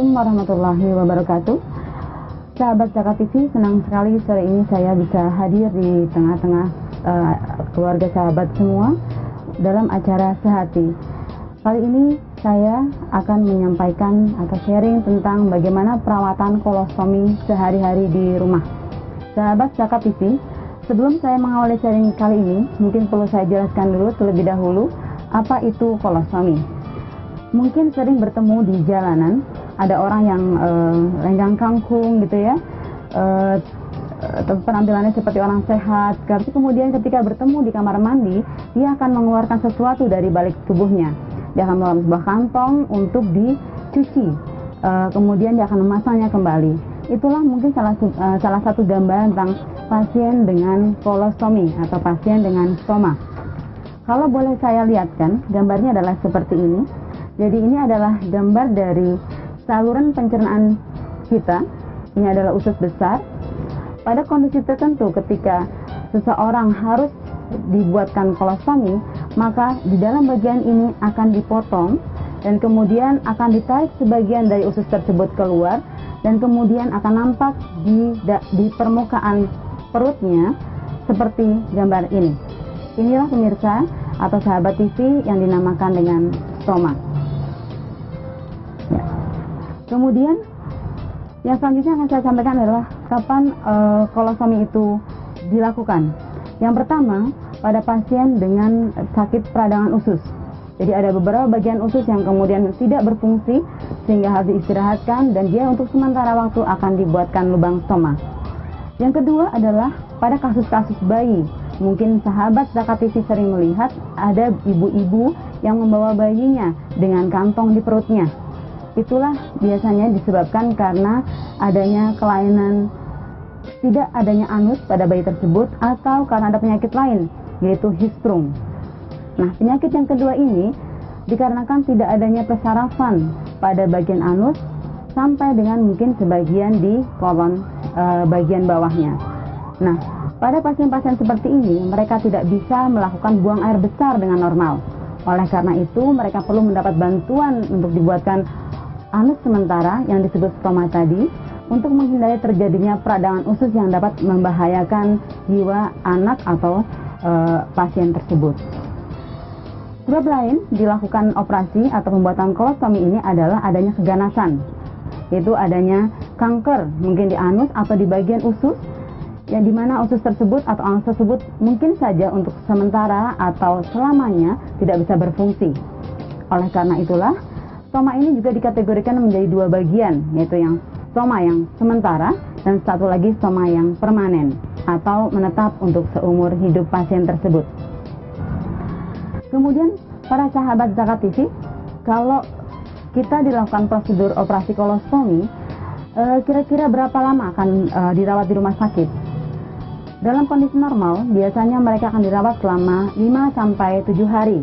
Assalamualaikum warahmatullahi wabarakatuh. Sahabat Zakat TV, senang sekali sore ini saya bisa hadir di tengah-tengah keluarga sahabat semua dalam acara Sehati. Kali ini saya akan menyampaikan atau sharing tentang bagaimana perawatan kolostomi sehari-hari di rumah. Sahabat Zakat TV, sebelum saya mengawali sharing kali ini, mungkin perlu saya jelaskan dulu terlebih dahulu apa itu kolostomi. Mungkin sering bertemu di jalanan, ada orang yang lenggang kangkung gitu ya, penampilannya seperti orang sehat, tapi kemudian ketika bertemu di kamar mandi, dia akan mengeluarkan sesuatu dari balik tubuhnya. Dia akan mengeluarkan sebuah kantong untuk dicuci, kemudian dia akan memasangnya kembali. Itulah mungkin salah satu gambaran tentang pasien dengan kolostomi atau pasien dengan stoma. Kalau boleh saya lihatkan, gambarnya adalah seperti ini. Jadi ini adalah gambar dari saluran pencernaan kita. Ini adalah usus besar. Pada kondisi tertentu ketika seseorang harus dibuatkan kolostomi, maka di dalam bagian ini akan dipotong dan kemudian akan ditarik sebagian dari usus tersebut keluar dan kemudian akan nampak di permukaan perutnya seperti gambar ini. Inilah pemirsa atau sahabat TV yang dinamakan dengan stoma. Kemudian yang selanjutnya akan saya sampaikan adalah kapan kolostomi itu dilakukan. Yang pertama, pada pasien dengan sakit peradangan usus. Jadi ada beberapa bagian usus yang kemudian tidak berfungsi sehingga harus diistirahatkan dan dia untuk sementara waktu akan dibuatkan lubang stoma. Yang kedua adalah pada kasus-kasus bayi. Mungkin sahabat Zakat TV sering melihat ada ibu-ibu yang membawa bayinya dengan kantong di perutnya. Itulah biasanya disebabkan karena adanya kelainan, tidak adanya anus pada bayi tersebut atau karena ada penyakit lain, yaitu histrung. Nah, penyakit yang kedua ini dikarenakan tidak adanya persarafan pada bagian anus sampai dengan mungkin sebagian di kolon bagian bawahnya. Nah, pada pasien-pasien seperti ini, mereka tidak bisa melakukan buang air besar dengan normal. Oleh karena itu, mereka perlu mendapat bantuan untuk dibuatkan anus sementara yang disebut stoma tadi untuk menghindari terjadinya peradangan usus yang dapat membahayakan jiwa anak atau pasien tersebut. Sebab lain dilakukan operasi atau pembuatan kolostomi ini adalah adanya keganasan, yaitu adanya kanker mungkin di anus atau di bagian usus, yang dimana usus tersebut atau anus tersebut mungkin saja untuk sementara atau selamanya tidak bisa berfungsi. Oleh karena itulah stoma ini juga dikategorikan menjadi dua bagian, yaitu yang stoma yang sementara dan satu lagi stoma yang permanen atau menetap untuk seumur hidup pasien tersebut. Kemudian para sahabat Zakat TV, kalau kita dilakukan prosedur operasi kolostomi, kira-kira berapa lama akan dirawat di rumah sakit? Dalam kondisi normal, biasanya mereka akan dirawat selama 5-7 hari.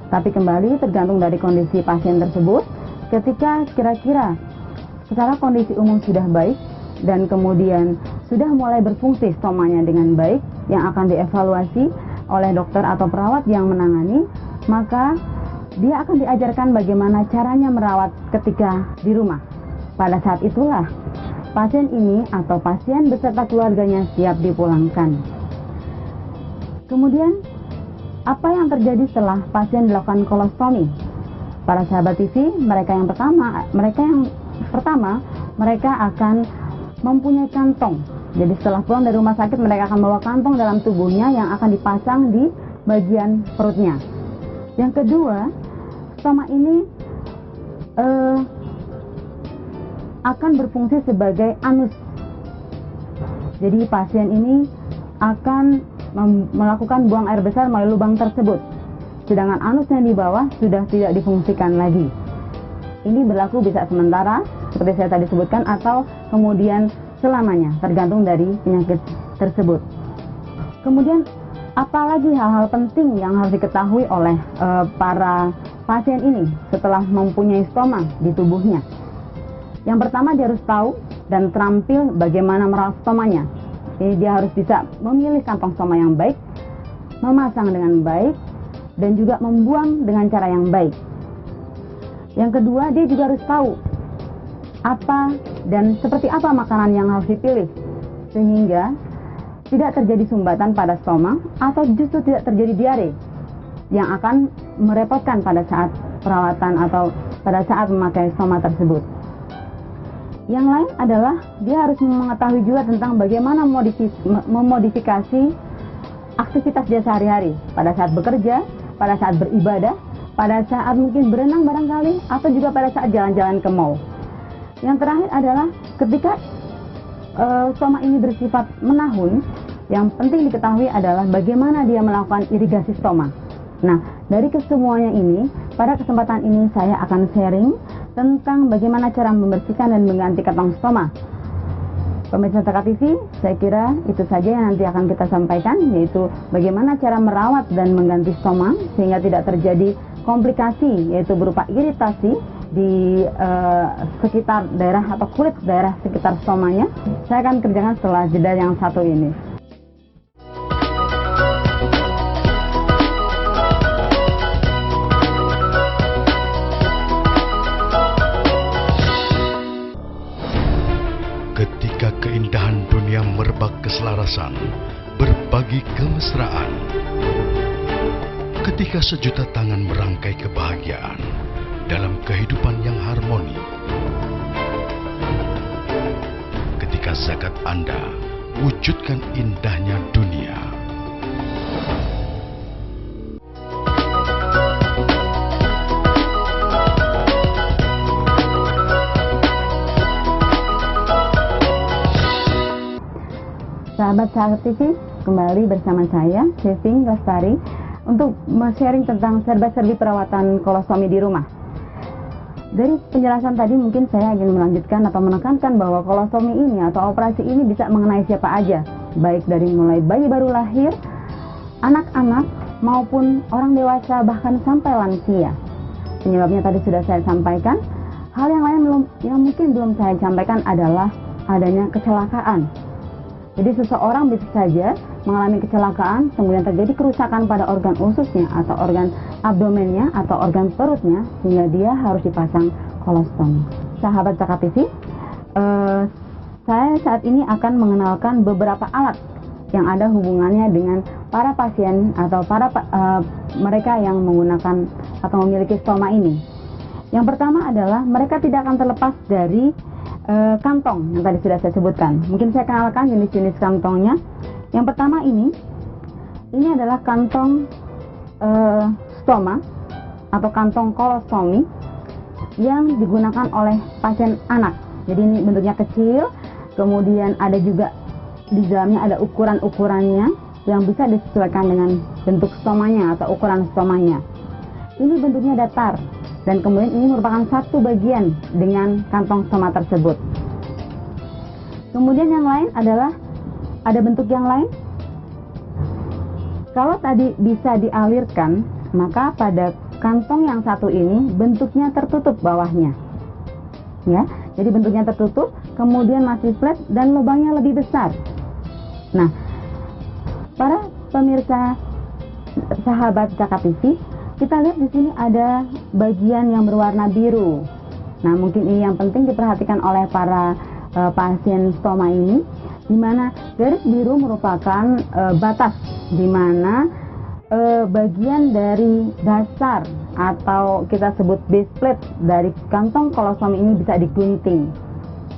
Tapi kembali tergantung dari kondisi pasien tersebut. Ketika kira-kira secara kondisi umum sudah baik dan kemudian sudah mulai berfungsi stomanya dengan baik yang akan dievaluasi oleh dokter atau perawat yang menangani, maka dia akan diajarkan bagaimana caranya merawat ketika di rumah. Pada saat itulah pasien ini atau pasien beserta keluarganya siap dipulangkan. Kemudian apa yang terjadi setelah pasien dilakukan kolostomi? Para sahabat TV, mereka yang pertama mereka akan mempunyai kantong. Jadi setelah pulang dari rumah sakit, mereka akan bawa kantong dalam tubuhnya yang akan dipasang di bagian perutnya. Yang kedua, stoma ini akan berfungsi sebagai anus. Jadi pasien ini akan melakukan buang air besar melalui lubang tersebut, sedangkan anus yang di bawah sudah tidak difungsikan lagi. Ini berlaku bisa sementara seperti saya tadi sebutkan atau kemudian selamanya, tergantung dari penyakit tersebut. Kemudian apalagi hal-hal penting yang harus diketahui oleh para pasien ini setelah mempunyai stoma di tubuhnya? Yang pertama, dia harus tahu dan terampil bagaimana merawat stomanya. Jadi dia harus bisa memilih kantong stoma yang baik, memasang dengan baik, dan juga membuang dengan cara yang baik. Yang kedua, dia juga harus tahu apa dan seperti apa makanan yang harus dipilih sehingga tidak terjadi sumbatan pada stoma atau justru tidak terjadi diare yang akan merepotkan pada saat perawatan atau pada saat memakai stoma tersebut. Yang lain adalah dia harus mengetahui juga tentang bagaimana memodifikasi aktivitas dia sehari-hari pada saat bekerja, pada saat beribadah, pada saat mungkin berenang barangkali, atau juga pada saat jalan-jalan ke mall. Yang terakhir adalah ketika stoma ini bersifat menahun, yang penting diketahui adalah bagaimana dia melakukan irigasi stoma. Nah, dari kesemuanya ini, pada kesempatan ini saya akan sharing tentang bagaimana cara membersihkan dan mengganti kantong stoma. Pemirsa TK TV, saya kira itu saja yang nanti akan kita sampaikan, yaitu bagaimana cara merawat dan mengganti stoma sehingga tidak terjadi komplikasi, yaitu berupa iritasi di sekitar daerah atau kulit daerah sekitar stomanya. Saya akan kerjakan setelah jeda yang satu ini. Ketika keindahan dunia merebak keselarasan, berbagi kemesraan. Ketika sejuta tangan merangkai kebahagiaan dalam kehidupan yang harmoni. Ketika zakat Anda wujudkan indahnya dunia. Sahabat Sahabat TV, kembali bersama saya, Chefing Lestari, untuk sharing tentang serba-serbi perawatan kolostomi di rumah. Dari penjelasan tadi mungkin saya ingin melanjutkan atau menekankan bahwa kolostomi ini atau operasi ini bisa mengenai siapa aja, baik dari mulai bayi baru lahir, anak-anak, maupun orang dewasa, bahkan sampai lansia. Penyebabnya tadi sudah saya sampaikan. Hal yang lain yang mungkin belum saya sampaikan adalah adanya kecelakaan. Jadi seseorang bisa saja mengalami kecelakaan, kemudian terjadi kerusakan pada organ ususnya atau organ abdomennya atau organ perutnya, sehingga dia harus dipasang kolostomi. Sahabat TK TV, saya saat ini akan mengenalkan beberapa alat yang ada hubungannya dengan para pasien atau para mereka yang menggunakan atau memiliki stoma ini. Yang pertama adalah mereka tidak akan terlepas dari kantong yang tadi sudah saya sebutkan. Mungkin saya kenalkan jenis-jenis kantongnya. Yang pertama ini adalah kantong stoma atau kantong kolostomi yang digunakan oleh pasien anak. Jadi ini bentuknya kecil, kemudian ada juga di dalamnya ada ukuran-ukurannya yang bisa disesuaikan dengan bentuk stomanya atau ukuran stomanya. Ini bentuknya datar. Dan kemudian ini merupakan satu bagian dengan kantong stoma tersebut. Kemudian yang lain adalah ada bentuk yang lain. Kalau tadi bisa dialirkan, maka pada kantong yang satu ini bentuknya tertutup bawahnya. Ya, jadi bentuknya tertutup, kemudian masih flat dan lubangnya lebih besar. Nah, para pemirsa sahabat TK TV, kita lihat di sini ada bagian yang berwarna biru. Nah, mungkin ini yang penting diperhatikan oleh para pasien stoma ini, di mana garis biru merupakan batas di mana bagian dari dasar atau kita sebut base plate dari kantong kolostomi ini bisa digunting.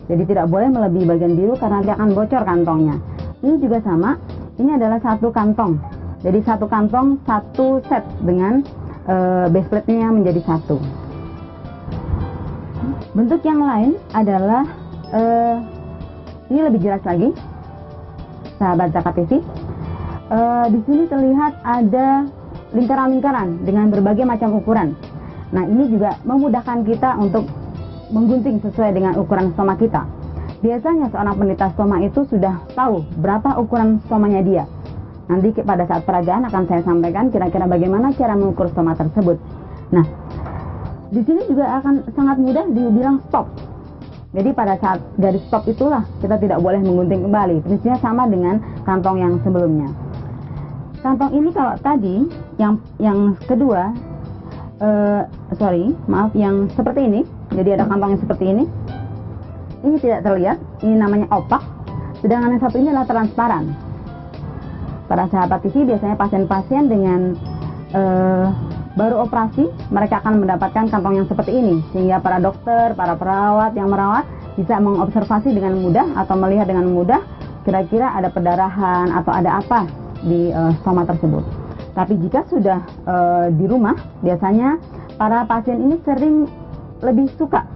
Jadi tidak boleh melebihi bagian biru karena nanti akan bocor kantongnya. Ini juga sama, ini adalah satu kantong. Jadi satu kantong, satu set dengan base plate-nya menjadi satu. Bentuk yang lain adalah ini lebih jelas lagi, sahabat TK TV. Di sini terlihat ada lingkaran-lingkaran dengan berbagai macam ukuran. Nah, ini juga memudahkan kita untuk menggunting sesuai dengan ukuran stoma kita. Biasanya seorang penderita stoma itu sudah tahu berapa ukuran stomanya dia. Nanti pada saat peragaan akan saya sampaikan kira-kira bagaimana cara mengukur stoma tersebut. Nah, di sini juga akan sangat mudah dibilang stop. Jadi pada saat garis stop itulah kita tidak boleh menggunting kembali. Prinsipnya sama dengan kantong yang sebelumnya. Kantong ini kalau tadi yang kedua, yang seperti ini. Jadi ada kantong yang seperti ini. ini tidak terlihat, ini namanya opak, sedangkan yang satu ini adalah transparan. Para sahabat TV, biasanya pasien-pasien dengan baru operasi, mereka akan mendapatkan kantong yang seperti ini, sehingga para dokter, para perawat yang merawat bisa mengobservasi dengan mudah atau melihat dengan mudah kira-kira ada perdarahan atau ada apa di stoma tersebut. Tapi jika sudah di rumah, biasanya para pasien ini sering lebih suka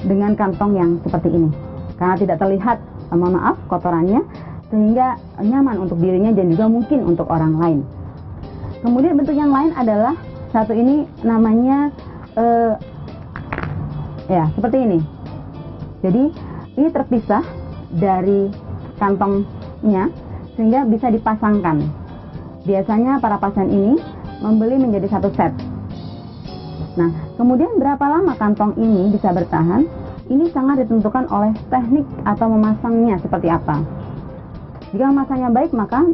dengan kantong yang seperti ini, karena tidak terlihat, mohon maaf, kotorannya, sehingga nyaman untuk dirinya dan juga mungkin untuk orang lain. Kemudian bentuk yang lain adalah satu ini namanya ya seperti ini. Jadi ini terpisah dari kantongnya sehingga bisa dipasangkan. Biasanya para pasien ini membeli menjadi satu set. Nah, kemudian berapa lama kantong ini bisa bertahan? Ini sangat ditentukan oleh teknik atau memasangnya seperti apa. Jika memasangnya baik, maka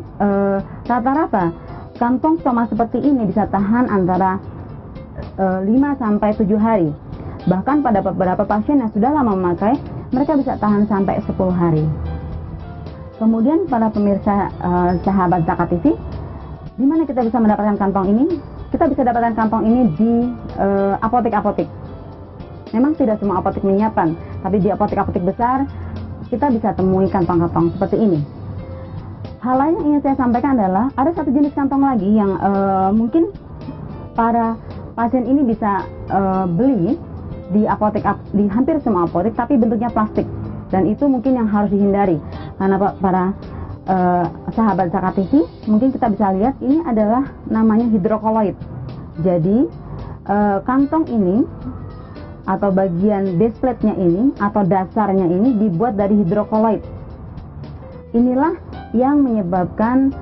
rata-rata kantong stoma seperti ini bisa tahan antara 5-7 hari. Bahkan pada beberapa pasien yang sudah lama memakai, mereka bisa tahan sampai 10 hari. Kemudian para pemirsa sahabat Zakat TV, di mana kita bisa mendapatkan kantong ini? Kita bisa dapatkan kantong ini di apotek-apotek. Memang tidak semua apotek menyiapkan, tapi di apotek-apotek besar kita bisa temui kantong-kantong seperti ini. Hal lain yang ingin saya sampaikan adalah ada satu jenis kantong lagi yang mungkin para pasien ini bisa beli di apotek, di hampir semua apotek, tapi bentuknya plastik, dan itu mungkin yang harus dihindari karena para sahabat Zakat TV, mungkin kita bisa lihat ini adalah namanya hidrokoloid. Jadi kantong ini atau bagian base plate-nya ini atau dasarnya ini dibuat dari hidrokoloid. Inilah yang menyebabkan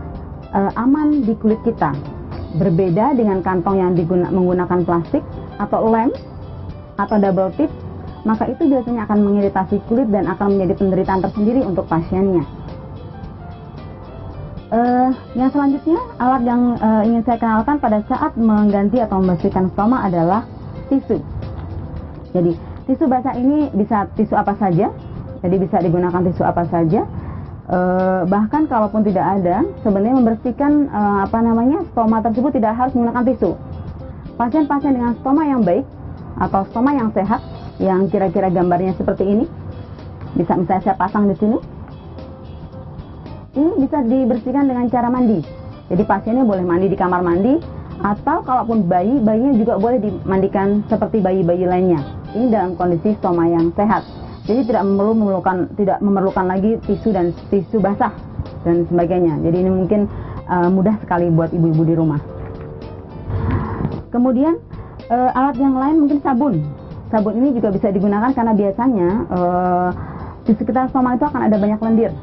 aman di kulit kita. Berbeda dengan kantong yang menggunakan plastik atau lem atau double tip, maka itu biasanya akan mengiritasi kulit dan akan menjadi penderitaan tersendiri untuk pasiennya. Yang selanjutnya, alat yang ingin saya kenalkan pada saat mengganti atau membersihkan stoma adalah tisu. Jadi tisu basah ini bisa tisu apa saja, jadi bisa digunakan tisu apa saja. Bahkan kalaupun tidak ada, sebenarnya membersihkan stoma tersebut tidak harus menggunakan tisu. Pasien-pasien dengan stoma yang baik atau stoma yang sehat, yang kira-kira gambarnya seperti ini, bisa misalnya saya pasang di sini. Ini bisa dibersihkan dengan cara mandi. Jadi pasiennya boleh mandi di kamar mandi, atau kalaupun bayinya juga boleh dimandikan seperti bayi-bayi lainnya. Ini dalam kondisi stoma yang sehat. Jadi tidak memerlukan lagi tisu dan tisu basah dan sebagainya. Jadi ini mungkin mudah sekali buat ibu-ibu di rumah. Kemudian alat yang lain mungkin sabun. Sabun ini juga bisa digunakan karena biasanya di sekitar stoma itu akan ada banyak lendir.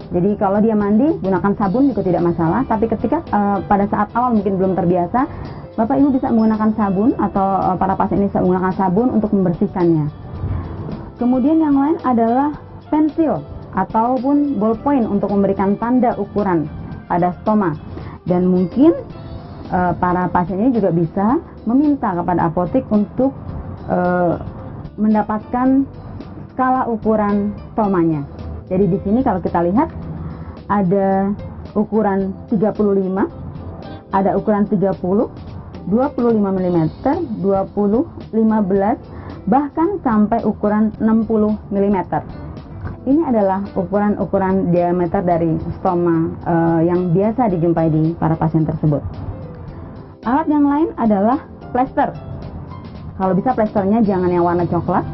Jadi kalau dia mandi, gunakan sabun juga tidak masalah. Tapi ketika pada saat awal mungkin belum terbiasa, Bapak Ibu bisa menggunakan sabun atau para pasien ini bisa menggunakan sabun untuk membersihkannya. Kemudian yang lain adalah pensil ataupun ballpoint untuk memberikan tanda ukuran pada stoma. Dan mungkin para pasien ini juga bisa meminta kepada apotek untuk mendapatkan skala ukuran stomanya. Jadi di sini kalau kita lihat ada ukuran 35, ada ukuran 30, 25 mm, 20, 15, bahkan sampai ukuran 60 mm. Ini adalah ukuran-ukuran diameter dari stoma yang biasa dijumpai di para pasien tersebut. Alat yang lain adalah plester. Kalau bisa plesternya jangan yang warna coklat,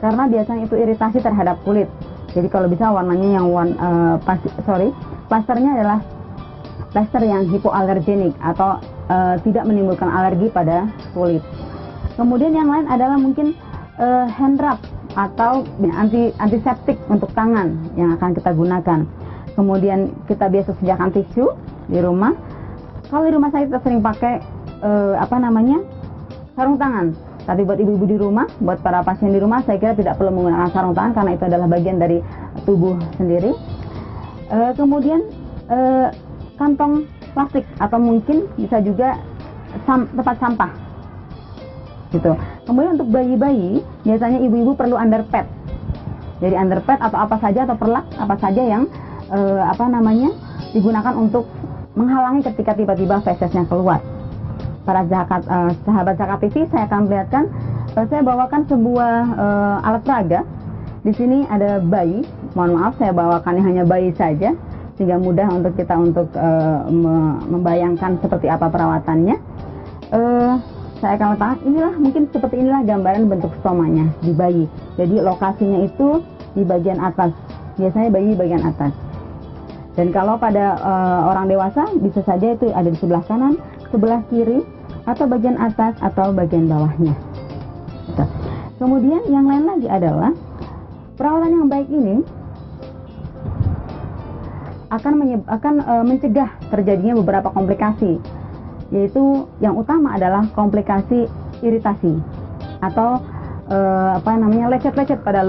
karena biasanya itu iritasi terhadap kulit. Jadi kalau bisa warnanya yang plasternya adalah plaster yang hipoalergenik atau tidak menimbulkan alergi pada kulit. Kemudian yang lain adalah mungkin hand rub atau antiseptik untuk tangan yang akan kita gunakan. Kemudian kita biasa sediakan tisu di rumah. Kalau di rumah saya kita sering pakai sarung tangan. Tapi buat ibu-ibu di rumah, buat para pasien di rumah, saya kira tidak perlu menggunakan sarung tangan karena itu adalah bagian dari tubuh sendiri. Kemudian kantong plastik atau mungkin bisa juga tempat sampah. Gitu. Kemudian untuk bayi-bayi, biasanya ibu-ibu perlu underpad. Jadi underpad atau apa saja atau perlak apa saja yang digunakan untuk menghalangi ketika tiba-tiba fesesnya keluar. Para sahabat Zakat TV, saya akan perlihatkan, saya bawakan sebuah alat peraga. Di sini ada bayi. Mohon maaf, saya bawakannya hanya bayi saja, sehingga mudah untuk kita membayangkan seperti apa perawatannya. Saya akan letakkan, mungkin seperti inilah gambaran bentuk stomanya di bayi. Jadi lokasinya itu di bagian atas, biasanya bayi di bagian atas. Dan kalau pada orang dewasa bisa saja itu ada di sebelah kanan, sebelah kiri, atau bagian atas atau bagian bawahnya. Kemudian yang lain lagi adalah perawatan yang baik ini akan mencegah terjadinya beberapa komplikasi, yaitu yang utama adalah komplikasi iritasi atau lecet-lecet pada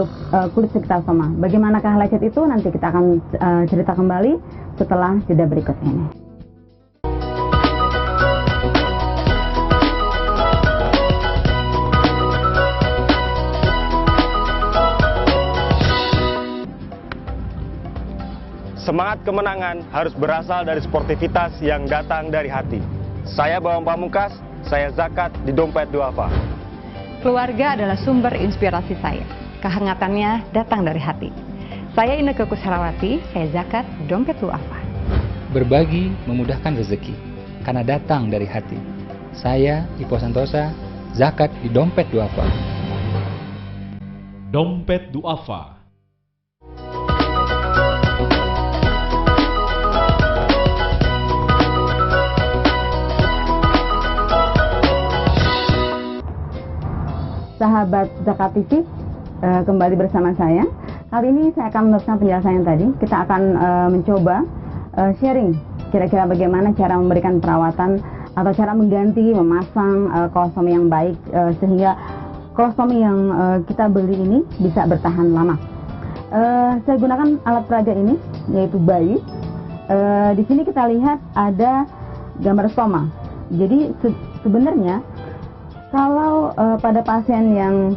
kulit sekitar stoma. Bagaimanakah lecet itu nanti kita akan cerita kembali setelah jeda berikut ini. Semangat kemenangan harus berasal dari sportivitas yang datang dari hati. Saya Bawang Pamungkas, saya zakat di Dompet Duafa. Keluarga adalah sumber inspirasi saya. Kehangatannya datang dari hati. Saya Inneke Kusharawati, saya zakat di Dompet Duafa. Berbagi memudahkan rezeki, karena datang dari hati. Saya Ipo Santosa, zakat di Dompet Duafa. Dompet Duafa. Sahabat Zakat TV, kembali bersama saya. Kali ini saya akan meneruskan penjelasan yang tadi. Kita akan mencoba sharing kira-kira bagaimana cara memberikan perawatan atau cara mengganti, memasang kolostomi yang baik sehingga kolostomi yang kita beli ini bisa bertahan lama. Saya gunakan alat peraga ini, yaitu bayi. Di sini kita lihat ada gambar stoma. Jadi sebenarnya kalau pada pasien yang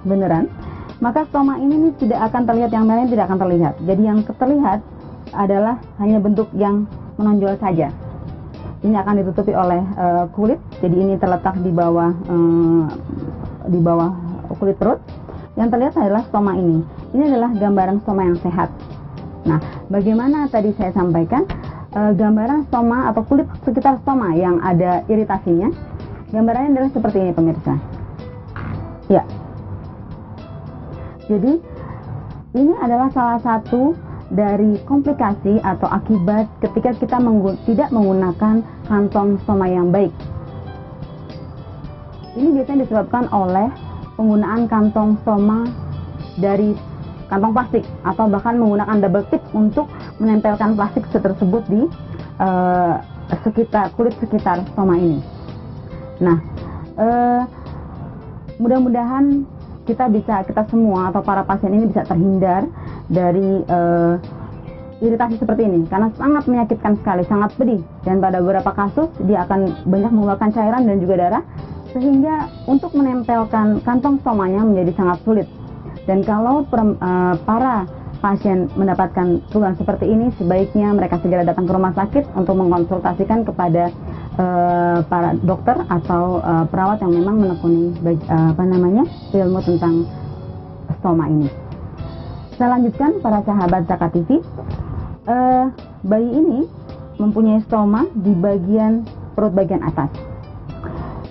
beneran, maka stoma ini tidak akan terlihat, yang lain tidak akan terlihat. Jadi yang terlihat adalah hanya bentuk yang menonjol saja. Ini akan ditutupi oleh kulit. Jadi ini terletak di bawah kulit perut. Yang terlihat adalah stoma ini. Ini adalah gambaran stoma yang sehat. Nah, bagaimana tadi saya sampaikan, gambaran stoma atau kulit sekitar stoma yang ada iritasinya. Gambarannya adalah seperti ini, pemirsa. Ya. Jadi, ini adalah salah satu dari komplikasi atau akibat ketika kita tidak menggunakan kantong stoma yang baik. Ini biasanya disebabkan oleh penggunaan kantong stoma dari kantong plastik atau bahkan menggunakan double tip untuk menempelkan plastik tersebut di kulit sekitar stoma ini. Nah, mudah-mudahan kita semua atau para pasien ini bisa terhindar dari iritasi seperti ini, karena sangat menyakitkan sekali, sangat pedih, dan pada beberapa kasus dia akan banyak mengeluarkan cairan dan juga darah, sehingga untuk menempelkan kantong stomanya menjadi sangat sulit. Dan kalau para pasien mendapatkan keluhan seperti ini, sebaiknya mereka segera datang ke rumah sakit untuk mengkonsultasikan kepada para dokter atau perawat yang memang menekuni ilmu tentang stoma ini. Saya lanjutkan, para sahabat Zakat TV. Bayi ini mempunyai stoma di bagian perut bagian atas.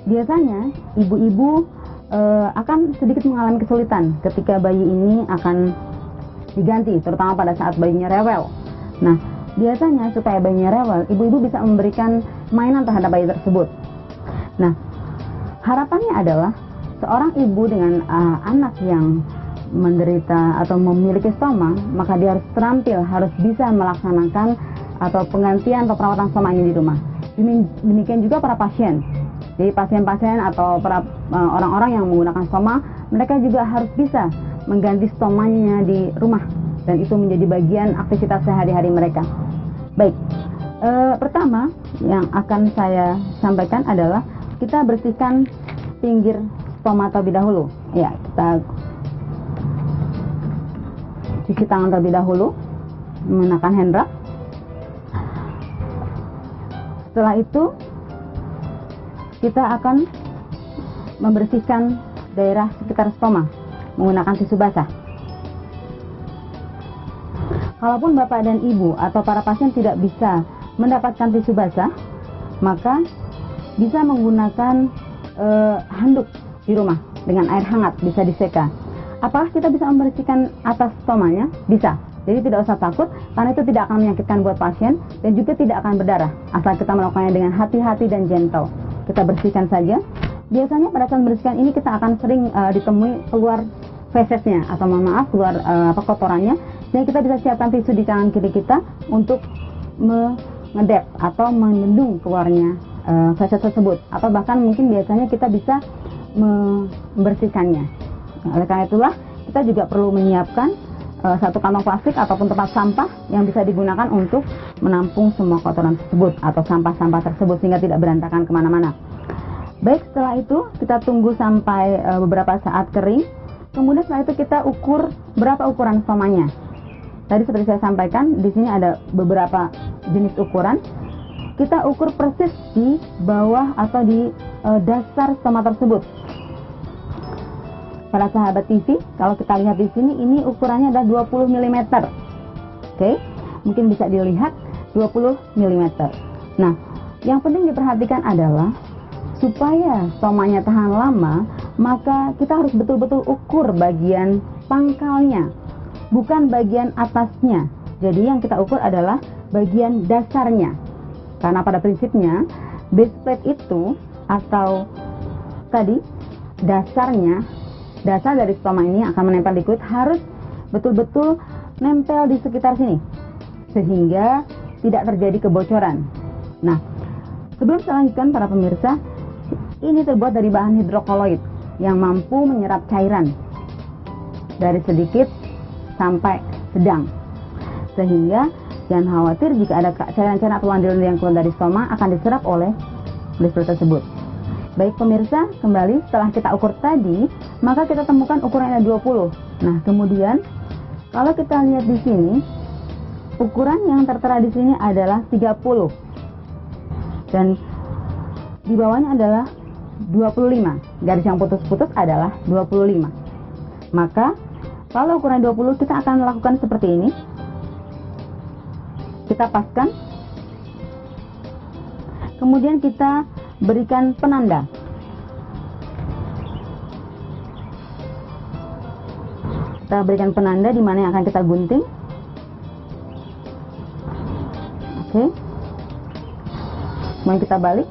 Biasanya ibu-ibu akan sedikit mengalami kesulitan ketika bayi ini akan diganti, terutama pada saat bayinya rewel. Nah, biasanya supaya bayinya rewel, ibu-ibu bisa memberikan mainan terhadap bayi tersebut. Nah, harapannya adalah seorang ibu dengan anak yang menderita atau memiliki stoma, maka dia harus terampil, harus bisa melaksanakan atau penggantian atau perawatan stoma ini di rumah. Demikian juga para pasien. Jadi pasien-pasien atau para orang-orang yang menggunakan stoma, mereka juga harus bisa mengganti stomanya di rumah, dan itu menjadi bagian aktivitas sehari-hari mereka. Baik, pertama yang akan saya sampaikan adalah kita bersihkan pinggir stoma terlebih dahulu. Ya, kita cuci tangan terlebih dahulu menggunakan hand rub. Setelah itu kita akan membersihkan daerah sekitar stoma menggunakan tisu basah. Kalaupun Bapak dan Ibu atau para pasien tidak bisa mendapatkan tisu basah, maka bisa menggunakan handuk di rumah dengan air hangat, bisa diseka. Apakah kita bisa membersihkan atas stomanya? Bisa. Jadi tidak usah takut, karena itu tidak akan menyakitkan buat pasien dan juga tidak akan berdarah, asal kita melakukannya dengan hati-hati dan gentle. Kita bersihkan saja. Biasanya pada saat membersihkan ini kita akan sering ditemui keluar fesesnya, atau mohon maaf keluar kotorannya, dan kita bisa siapkan tisu di tangan kiri kita untuk mengedep atau membendung keluarnya feses tersebut, atau bahkan mungkin biasanya kita bisa membersihkannya. Oleh karena itulah kita juga perlu menyiapkan satu kantong plastik ataupun tempat sampah yang bisa digunakan untuk menampung semua kotoran tersebut atau sampah-sampah tersebut sehingga tidak berantakan kemana-mana. Baik, setelah itu kita tunggu sampai beberapa saat kering. Kemudian setelah itu kita ukur berapa ukuran stomanya. Tadi seperti saya sampaikan, di sini ada beberapa jenis ukuran. Kita ukur persis di bawah atau di dasar stoma tersebut. Para sahabat TV, kalau kita lihat di sini, ini ukurannya adalah 20 mm. Oke, mungkin bisa dilihat 20 mm. Nah, yang penting diperhatikan adalah supaya stomanya tahan lama, maka kita harus betul-betul ukur bagian pangkalnya, bukan bagian atasnya. Jadi yang kita ukur adalah bagian dasarnya. Karena pada prinsipnya base plate itu atau tadi dasar dari stoma ini akan menempel di kulit harus betul-betul nempel di sekitar sini sehingga tidak terjadi kebocoran. Nah, sebelum saya lanjutkan para pemirsa, ini terbuat dari bahan hidrokoloid yang mampu menyerap cairan dari sedikit sampai sedang, sehingga jangan khawatir jika ada cairan-cairan atau landir yang keluar dari stoma akan diserap oleh kulit tersebut. Baik pemirsa, kembali setelah kita ukur tadi, maka kita temukan ukurannya 20. Nah, kemudian kalau kita lihat di sini, ukuran yang tertera di sini adalah 30. Dan di bawahnya adalah 25. Garis yang putus-putus adalah 25. Maka kalau ukuran 20 kita akan melakukan seperti ini. Kita paskan. Kemudian kita berikan penanda. Kita berikan penanda di mana yang akan kita gunting. Oke. Kemudian kita balik.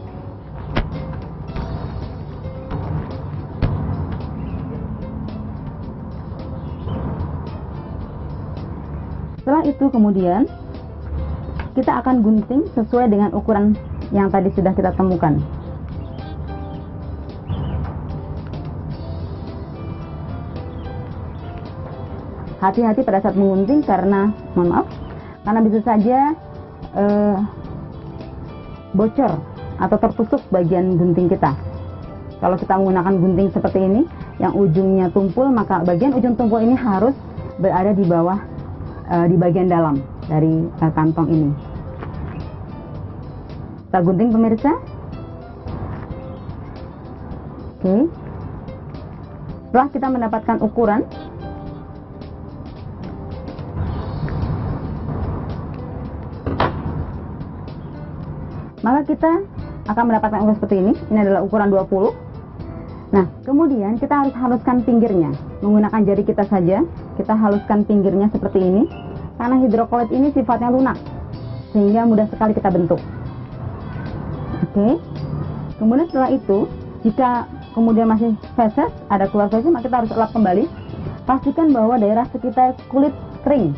Setelah itu kemudian kita akan gunting sesuai dengan ukuran yang tadi sudah kita temukan. Hati-hati pada saat menggunting karena, mohon maaf, karena bisa saja bocor atau tertusuk bagian gunting kita. Kalau kita menggunakan gunting seperti ini, yang ujungnya tumpul, maka bagian ujung tumpul ini harus berada di bawah, di bagian dalam dari kantong ini. Kita gunting pemirsa. Oke. Setelah kita mendapatkan ukuran, maka kita akan mendapatkan ukuran seperti ini. Ini adalah ukuran 20. Nah, kemudian kita harus haluskan pinggirnya. Menggunakan jari kita saja, kita haluskan pinggirnya seperti ini. Karena hidrokoloid ini sifatnya lunak, sehingga mudah sekali kita bentuk. Oke. Kemudian setelah itu, jika kemudian masih feses, ada keluar feses, maka kita harus elap kembali. Pastikan bahwa daerah sekitar kulit kering.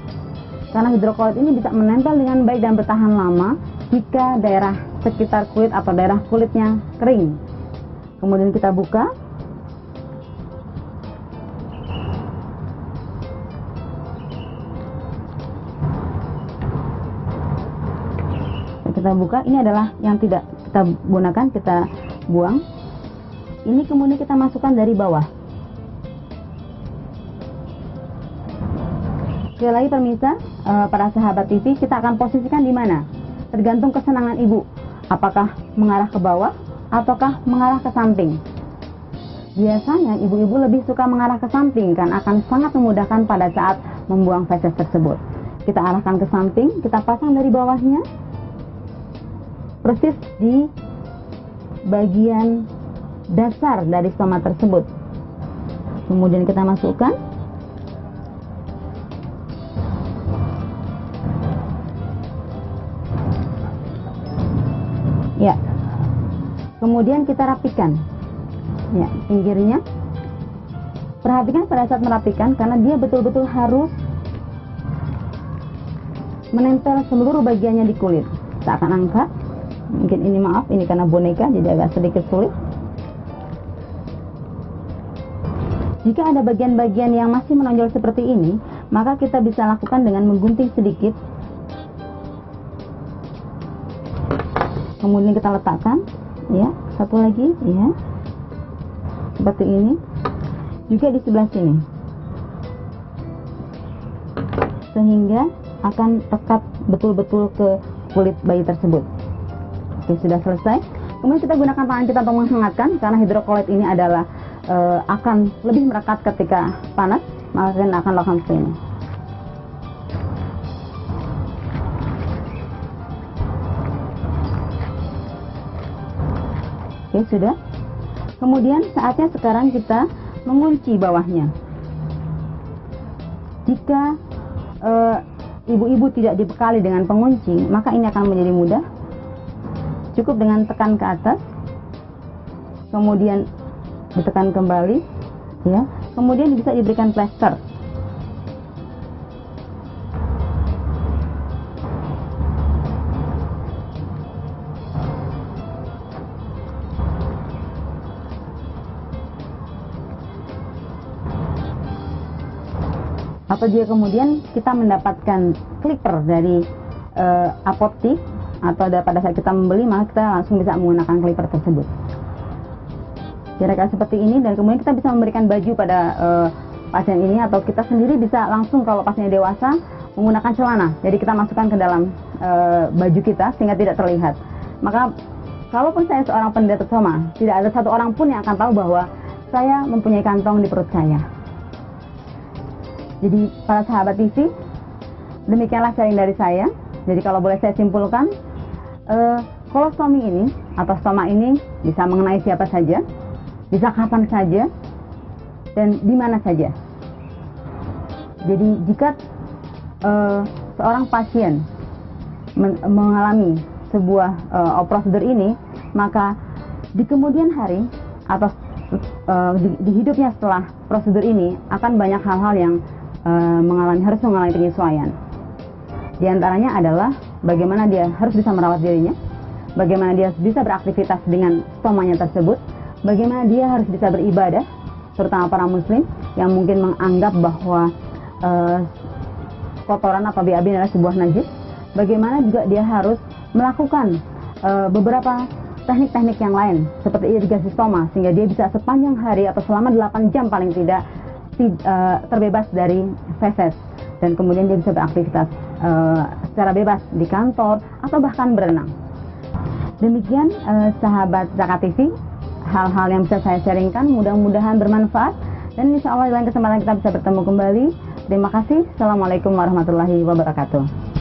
Karena hidrokoloid ini bisa menempel dengan baik dan bertahan lama jika daerah sekitar kulit atau daerah kulitnya kering. Kemudian kita buka. Kita buka, ini adalah yang tidak kita gunakan, kita buang. Ini kemudian kita masukkan dari bawah. Sekali lagi pemirsa, para sahabat TV, kita akan posisikan di mana? Tergantung kesenangan ibu. Apakah mengarah ke bawah ataukah mengarah ke samping? Biasanya ibu-ibu lebih suka mengarah ke samping kan akan sangat memudahkan pada saat membuang feses tersebut. Kita arahkan ke samping, kita pasang dari bawahnya persis di bagian dasar dari stoma tersebut. Kemudian kita masukkan. Ya. Kemudian kita rapikan. Ya, pinggirnya. Perhatikan pada saat merapikan karena dia betul-betul harus menempel seluruh bagiannya di kulit. Kita akan angkat. Mungkin ini maaf, ini karena boneka jadi agak sedikit sulit. Jika ada bagian-bagian yang masih menonjol seperti ini, maka kita bisa lakukan dengan menggunting sedikit. Kemudian kita letakkan, ya, satu lagi, ya, seperti ini. Juga di sebelah sini, sehingga akan lekat betul-betul ke kulit bayi tersebut. Oke, sudah selesai. Kemudian kita gunakan tangan kita untuk menghangatkan karena hidrokolit ini adalah akan lebih merekat ketika panas, maka kita akan lakukan seperti ini. Oke, sudah. Kemudian saatnya sekarang kita mengunci bawahnya. Jika ibu-ibu tidak dibekali dengan pengunci, maka ini akan menjadi mudah. Cukup dengan tekan ke atas, kemudian ditekan kembali, ya. Kemudian bisa diberikan plester. Atau jika kemudian kita mendapatkan clipper dari apotik atau pada saat kita membeli, maka kita langsung bisa menggunakan clipper tersebut. Kira-kira seperti ini, dan kemudian kita bisa memberikan baju pada pasien ini, atau kita sendiri bisa langsung kalau pasiennya dewasa menggunakan celana. Jadi kita masukkan ke dalam baju kita sehingga tidak terlihat. Maka kalaupun saya seorang penderita stoma, tidak ada satu orang pun yang akan tahu bahwa saya mempunyai kantong di perut saya. Jadi para sahabat TV, demikianlah sharing dari saya. Jadi kalau boleh saya simpulkan, kolostomi ini atau stoma ini bisa mengenai siapa saja, bisa kapan saja, dan di mana saja. Jadi jika seorang pasien mengalami sebuah prosedur ini, maka di kemudian hari atau di hidupnya setelah prosedur ini akan banyak hal-hal yang harus mengalami penyesuaian. Di antaranya adalah bagaimana dia harus bisa merawat dirinya, bagaimana dia bisa beraktivitas dengan stomanya tersebut, bagaimana dia harus bisa beribadah, terutama para muslim yang mungkin menganggap bahwa kotoran atau BAB adalah sebuah najis, bagaimana juga dia harus melakukan beberapa teknik-teknik yang lain seperti irigasi stoma sehingga dia bisa sepanjang hari atau selama 8 jam paling tidak terbebas dari feses, dan kemudian dia bisa beraktivitas secara bebas di kantor atau bahkan berenang. Demikian sahabat Zakat TV, hal-hal yang bisa saya sharingkan, mudah-mudahan bermanfaat, dan insya Allah di lain kesempatan kita bisa bertemu kembali. Terima kasih. Assalamualaikum warahmatullahi wabarakatuh.